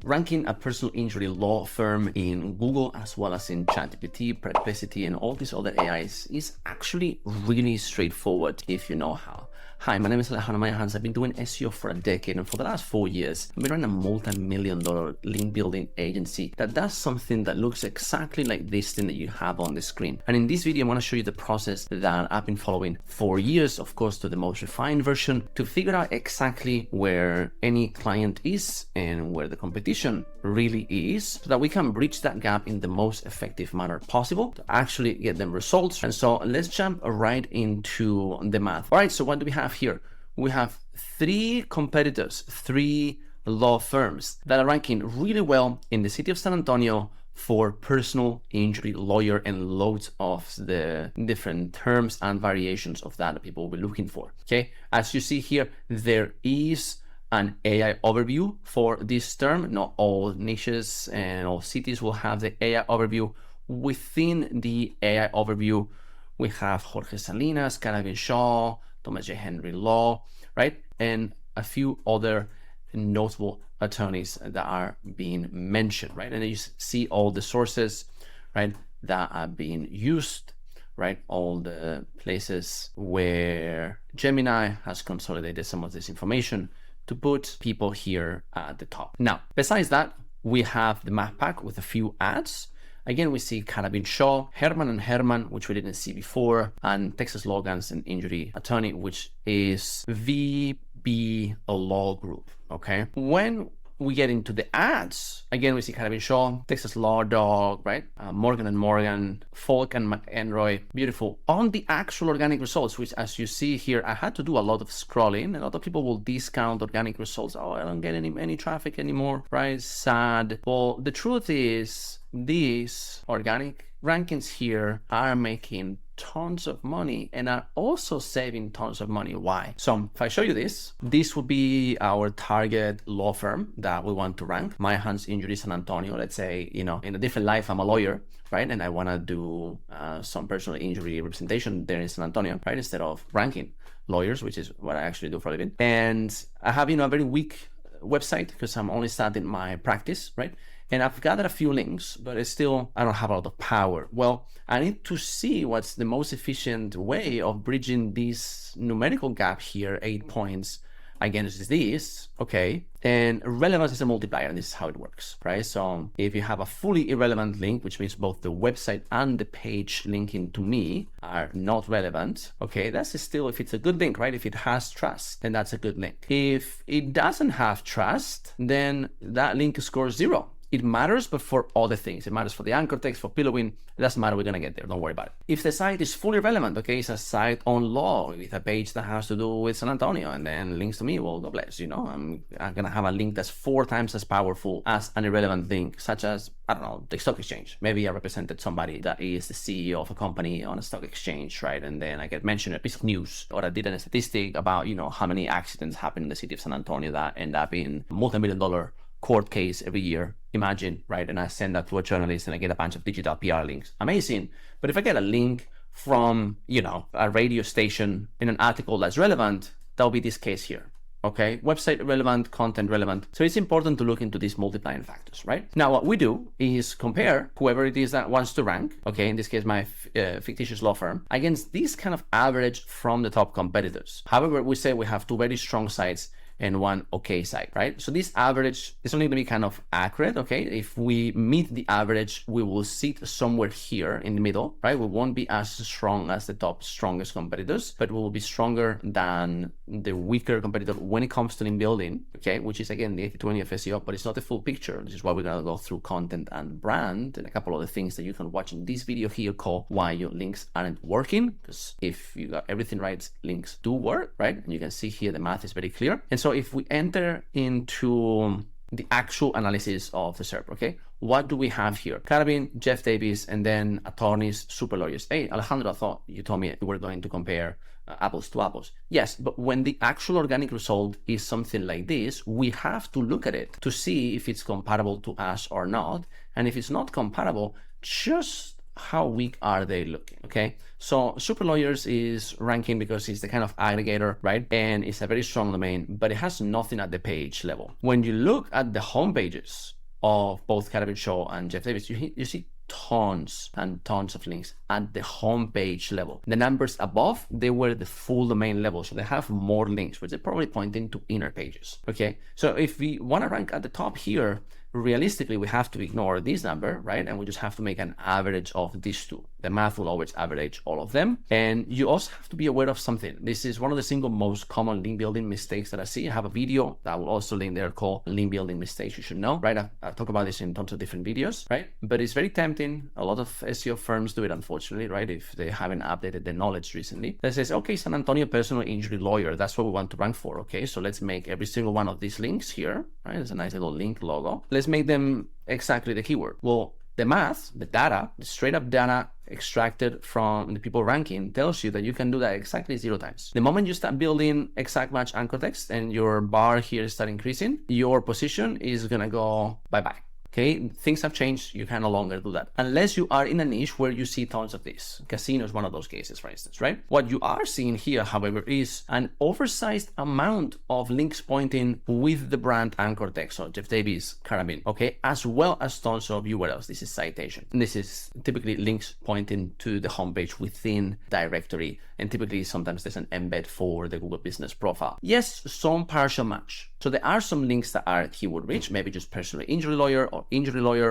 ranking a personal injury law firm in Google as well as in ChatGPT, Perplexity, and all these other AIs is actually really straightforward if you know how. Hi, my name is Alejandro Mayans. I've been doing SEO for a decade, and for the last 4 years, I've been running a multi-million-dollar link building agency that does something that looks exactly like this thing that you have on the screen. And in this video, I'm going to show you the process that I've been following for years, of course, to the most refined version, to figure out exactly where any client is and where the competition really is, so that we can bridge that gap in the most effective manner possible to actually get them results. And so let's jump right into the math. All right, so what do we have here? We have 3 competitors, 3 law firms that are ranking really well in the city of San Antonio for personal injury lawyer, and loads of the different terms and variations of that people will be looking for. Okay, as you see here, there is an AI overview for this term. Not all niches and all cities will have the AI overview. Within the AI overview, we have Jorge Salinas, Carabin Shaw, Thomas J. Henry Law, right? And a few other notable attorneys that are being mentioned, right? And you see all the sources, right, that are being used, right? All the places where Gemini has consolidated some of this information to put people here at the top. Now, besides that, we have the map pack with a few ads. Again, we see Carabin Shaw, Herman and Herman, which we didn't see before, and Texas Law Guns and Injury Attorney, which is VB Law Group, okay? When we get into the ads, again, we see Carabin Shaw, Texas Law Dog, right? Morgan and Morgan, Falk and McEnroy, beautiful. On the actual organic results, which as you see here, I had to do a lot of scrolling. A lot of people will discount organic results. Oh, I don't get any traffic anymore, right? Sad. Well, the truth is these organic rankings here are making tons of money and are also saving tons of money. Why? So if I show you this would be our target law firm that we want to rank. Mayans Injury San Antonio. Let's say, you know, in a different life, I'm a lawyer, right? And I want to do some personal injury representation there in San Antonio, right? Instead of ranking lawyers, which is what I actually do for a living. And I have, you know, a very weak website because I'm only starting my practice, right? And I've gathered a few links, but it's still, I don't have a lot of power. Well, I need to see what's the most efficient way of bridging this numerical gap here, 8 points against this, okay? And relevance is a multiplier, and this is how it works, right? So if you have a fully irrelevant link, which means both the website and the page linking to me are not relevant, okay, that's still, if it's a good link, right? If it has trust, then that's a good link. If it doesn't have trust, then that link scores 0. It matters, but for other things. It matters for the anchor text, for pillowing. It doesn't matter, we're gonna get there, don't worry about it. If the site is fully relevant, okay, it's a site on law with a page that has to do with San Antonio and then links to me, well, God bless, you know, I'm gonna have a link that's 4 times as powerful as an irrelevant link, such as, I don't know, the stock exchange. Maybe I represented somebody that is the CEO of a company on a stock exchange, right? And then I get mentioned a piece of news, or I did a statistic about, you know, how many accidents happen in the city of San Antonio that end up in multi-million-dollar court case every year. Imagine, right? And I send that to a journalist and I get a bunch of digital PR links. Amazing. But if I get a link from, you know, a radio station in an article that's relevant, that'll be this case here. Okay, website relevant, content relevant. So it's important to look into these multiplying factors, right? Now, what we do is compare whoever it is that wants to rank, okay, in this case, my fictitious law firm, against this kind of average from the top competitors. However, we say we have 2 very strong sites and 1 okay site, right? So this average is only going to be kind of accurate, okay? If we meet the average, we will sit somewhere here in the middle, right? We won't be as strong as the top strongest competitors, but we will be stronger than the weaker competitor when it comes to link building, okay? Which is, again, the 80-20 of SEO, but it's not the full picture. This is why we're going to go through content and brand and a couple of the things that you can watch in this video here called Why Your Links Aren't Working. Because if you got everything right, links do work, right? And you can see here the math is very clear. And so if we enter into the actual analysis of the SERP, okay, what do we have here? Carabin, Jeff Davis, and then attorneys, super lawyers. Hey, Alejandro, I thought you told me we were going to compare apples to apples. Yes, but when the actual organic result is something like this, we have to look at it to see if it's comparable to us or not. And if it's not comparable, just how weak are they looking, okay? So Super Lawyers is ranking because it's the kind of aggregator, right? And it's a very strong domain, but it has nothing at the page level. When you look at the home pages of both Carabin Shaw and Jeff Davis, you see tons and tons of links at the homepage level. The numbers above, they were the full domain level, so they have more links, which they're probably pointing to inner pages. Okay, so if we want to rank at the top here, realistically, we have to ignore this number, right? And we just have to make an average of these two. The math will always average all of them. And you also have to be aware of something. This is one of the single most common link building mistakes that I see. I have a video that will also link there called link building mistakes you should know, right? I talk about this in tons of different videos, right? But it's very tempting. A lot of SEO firms do it, unfortunately, right? If they haven't updated their knowledge recently. That says, okay, San Antonio personal injury lawyer. That's what we want to rank for. Okay, so let's make every single one of these links here, right? It's a nice little link logo. Let's make them exactly the keyword. Well, the math, the data, the straight up data extracted from the people ranking tells you that you can do that exactly 0 times. The moment you start building exact match anchor text and your bar here start increasing, your position is gonna go bye-bye. Okay, things have changed. You can no longer do that unless you are in a niche where you see tons of this. Casino is one of those cases, for instance, right? What you are seeing here, however, is an oversized amount of links pointing with the brand anchor text. So Jeff Davis, Carabin, okay, as well as tons of URLs. This is citation. And this is typically links pointing to the homepage within directory. And typically sometimes there's an embed for the Google Business Profile. Yes, some partial match. So there are some links that are keyword rich, maybe just personal injury lawyer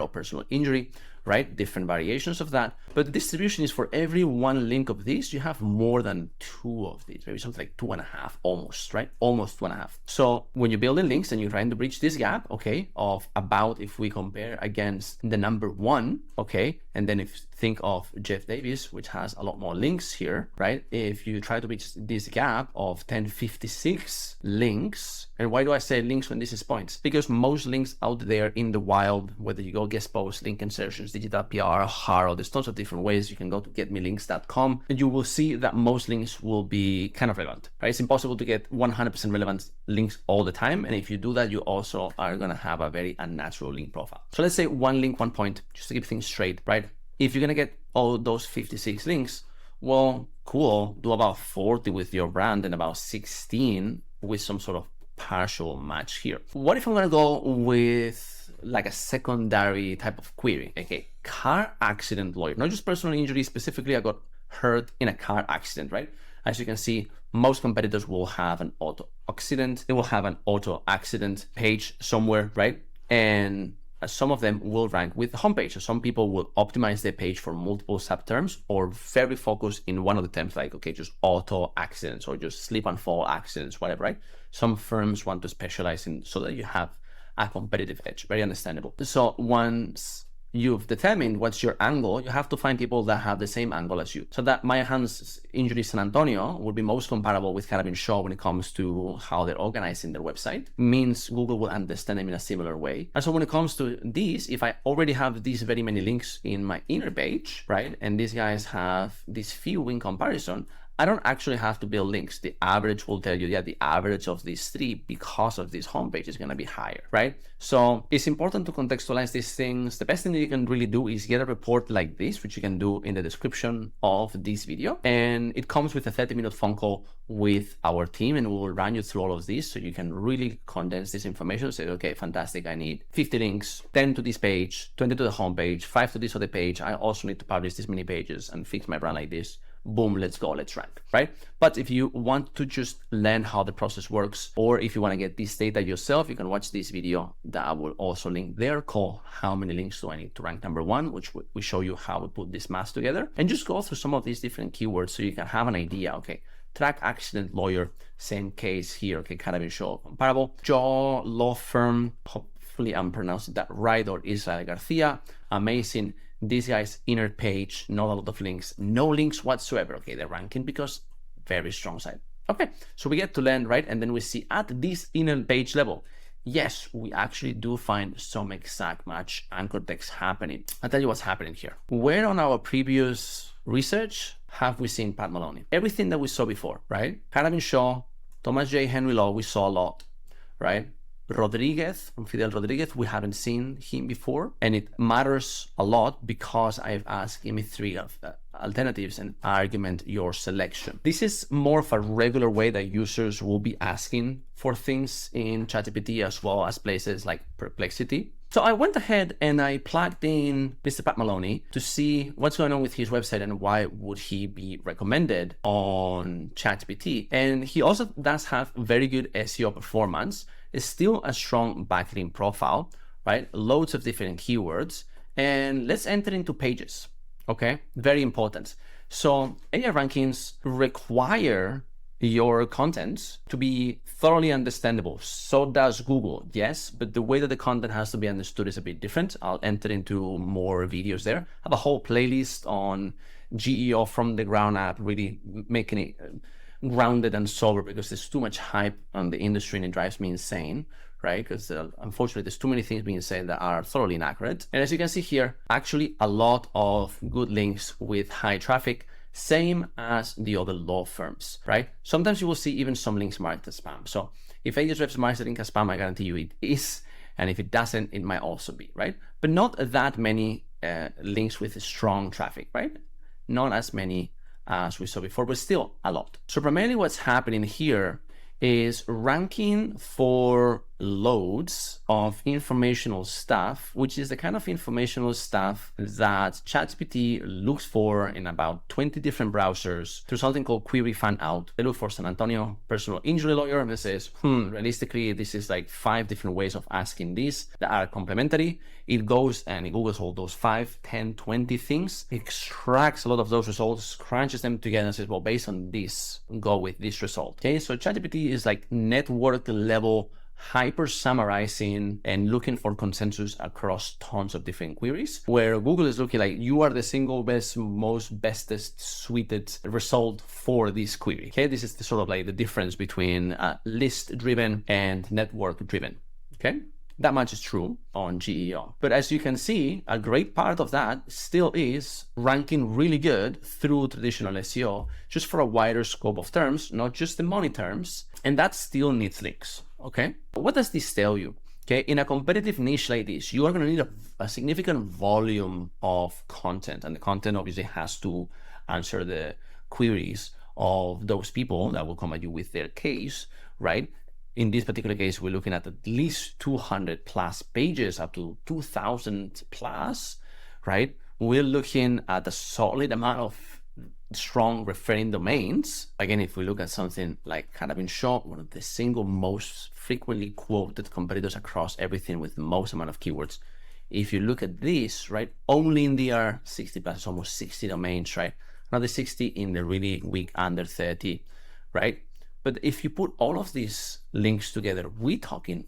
or personal injury, right? Different variations of that. But the distribution is for every one link of these, you have more than 2 of these, maybe something like 2.5 almost, right? Almost 2.5. So when you're building links and you're trying to bridge this gap, okay, of about if we compare against the number 1, okay, and then if you think of Jeff Davis, which has a lot more links here, right? If you try to reach this gap of 1056 links, and why do I say links when this is points? Because most links out there in the wild, whether you go guest posts, link insertions, digital PR, Haro, there's tons of different ways. You can go to getmelinks.com and you will see that most links will be kind of relevant, right? It's impossible to get 100% relevant links all the time. And if you do that, you also are going to have a very unnatural link profile. So let's say 1 link, 1 point, just to keep things straight, right? If you're going to get all those 56 links, well, cool, do about 40 with your brand and about 16 with some sort of partial match here. What if I'm going to go with like a secondary type of query? Okay, car accident lawyer, not just personal injury. Specifically, I got hurt in a car accident, right? As you can see, most competitors will have an auto accident. They will have an auto accident page somewhere, right? And some of them will rank with the homepage. So some people will optimize their page for multiple subterms or very focused in one of the terms, like, okay, just auto accidents or just slip and fall accidents, whatever, right? Some firms want to specialize in so that you have a competitive edge. Very understandable. So once you've determined what's your angle, you have to find people that have the same angle as you. So that Maya Han's injury San Antonio will be most comparable with Carabin Shaw when it comes to how they're organizing their website. Means Google will understand them in a similar way. And so when it comes to these, if I already have these very many links in my inner page, right, and these guys have these few in comparison, I don't actually have to build links. The average will tell you, yeah, the average of these 3 because of this homepage is going to be higher, right? So it's important to contextualize these things. The best thing that you can really do is get a report like this, which you can do in the description of this video. And it comes with a 30-minute phone call with our team, and we will run you through all of this so you can really condense this information. Say, okay, fantastic. I need 50 links, 10 to this page, 20 to the homepage, 5 to this other page. I also need to publish this many pages and fix my brand like this. Boom, let's go, let's rank, right? But if you want to just learn how the process works, or if you want to get this data yourself, you can watch this video that I will also link there called How Many Links Do I Need to Rank Number 1, which we show you how we put this math together, and just go through some of these different keywords so you can have an idea. Okay, track accident lawyer, same case here. Okay, Carabin Shaw, comparable. Jaw law firm, hopefully I'm pronouncing that right, or Israel Garcia, amazing. This guy's inner page, not a lot of links, no links whatsoever. Okay, they're ranking because very strong site. Okay, so we get to learn, right? And then we see at this inner page level, yes, we actually do find some exact match anchor text happening. I'll tell you what's happening here. Where on our previous research have we seen Pat Maloney? Everything that we saw before, right? Carabin Shaw, Thomas J. Henry Law, we saw a lot, right? Rodriguez, from Fidel Rodriguez. We haven't seen him before, and it matters a lot because I've asked him 3 of alternatives and argument your selection. This is more of a regular way that users will be asking for things in ChatGPT, as well as places like Perplexity. So I went ahead and I plugged in Mr. Pat Maloney to see what's going on with his website and why would he be recommended on ChatGPT. And he also does have very good SEO performance. It's still a strong backlink profile, right? Loads of different keywords. And let's enter into pages, okay? Very important. So AI rankings require your content to be thoroughly understandable. So does Google, yes, but the way that the content has to be understood is a bit different. I'll enter into more videos there. I have a whole playlist on GEO from the ground up, really making it grounded and sober, because there's too much hype on the industry and it drives me insane, right? Because unfortunately, there's too many things being said that are thoroughly inaccurate. And as you can see here, actually a lot of good links with high traffic, same as the other law firms, right? Sometimes you will see even some links marked as spam. So if Ahrefs marks the link as spam, I guarantee you it is. And if it doesn't, it might also be, right? But not that many links with strong traffic, right? Not as many as we saw before, but still a lot. So primarily what's happening here is ranking for loads of informational stuff, which is the kind of informational stuff that ChatGPT looks for in about 20 different browsers through something called Query Fan Out. They look for San Antonio personal injury lawyer, and it says, realistically, this is like 5 different ways of asking this that are complementary. It goes and it Googles all those 5, 10, 20 things, extracts a lot of those results, crunches them together and says, well, based on this, go with this result. Okay, so ChatGPT is like network level hyper summarizing and looking for consensus across tons of different queries, where Google is looking like you are the single best, most bestest suited result for this query. Okay, this is the sort of like the difference between list driven and network driven. Okay, that much is true on GEO. But as you can see, a great part of that still is ranking really good through traditional SEO, just for a wider scope of terms, not just the money terms, and that still needs links. Okay, what does this tell you? Okay, in a competitive niche like this, you are going to need a significant volume of content, and the content obviously has to answer the queries of those people that will come at you with their case, right? In this particular case, we're looking at least 200 plus pages, up to 2,000 plus, right? We're looking at a solid amount of strong referring domains. Again, if we look at something like Carabin Shop, one of the single most frequently quoted competitors across everything with the most amount of keywords. If you look at this, right, only in the 60 plus, almost 60 domains, right? Another 60 in the really weak under 30, right? But if you put all of these links together, we're talking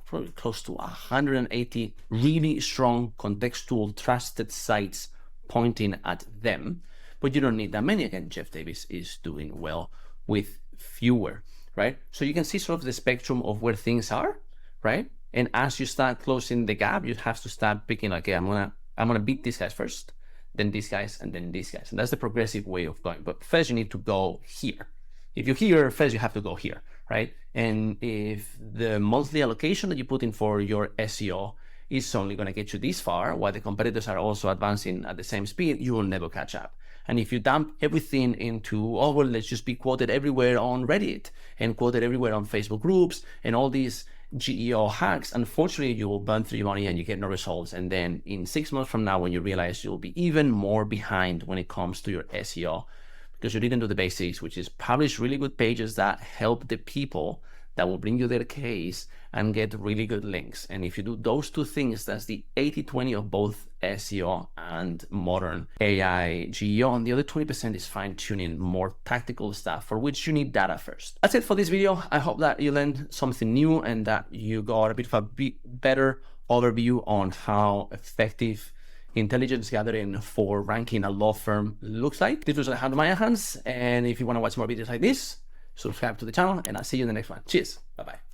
probably close to 180 really strong contextual trusted sites pointing at them. But you don't need that many. Again, Jeff Davis is doing well with fewer, right? So you can see sort of the spectrum of where things are, right? And as you start closing the gap, you have to start picking like, okay, I'm gonna beat these guys first, then these guys, and then these guys. And that's the progressive way of going. But first you need to go here. If you're here, first you have to go here, right? And if the monthly allocation that you put in for your SEO is only going to get you this far, while the competitors are also advancing at the same speed, you will never catch up. And if you dump everything into, oh, well, let's just be quoted everywhere on Reddit and quoted everywhere on Facebook groups and all these GEO hacks, unfortunately, you will burn through your money and you get no results. And then in 6 months from now, when you realize you'll be even more behind when it comes to your SEO, because you didn't do the basics, which is publish really good pages that help the people that will bring you their case and get really good links. And if you do those 2 things, that's the 80-20 of both SEO and modern AI GEO. And the other 20% is fine tuning, more tactical stuff for which you need data first. That's it for this video. I hope that you learned something new and that you got a bit of a better overview on how effective intelligence gathering for ranking a law firm looks like. This was Alejandro Mayahans, and if you want to watch more videos like this, subscribe to the channel, and I'll see you in the next one. Cheers. Bye-bye.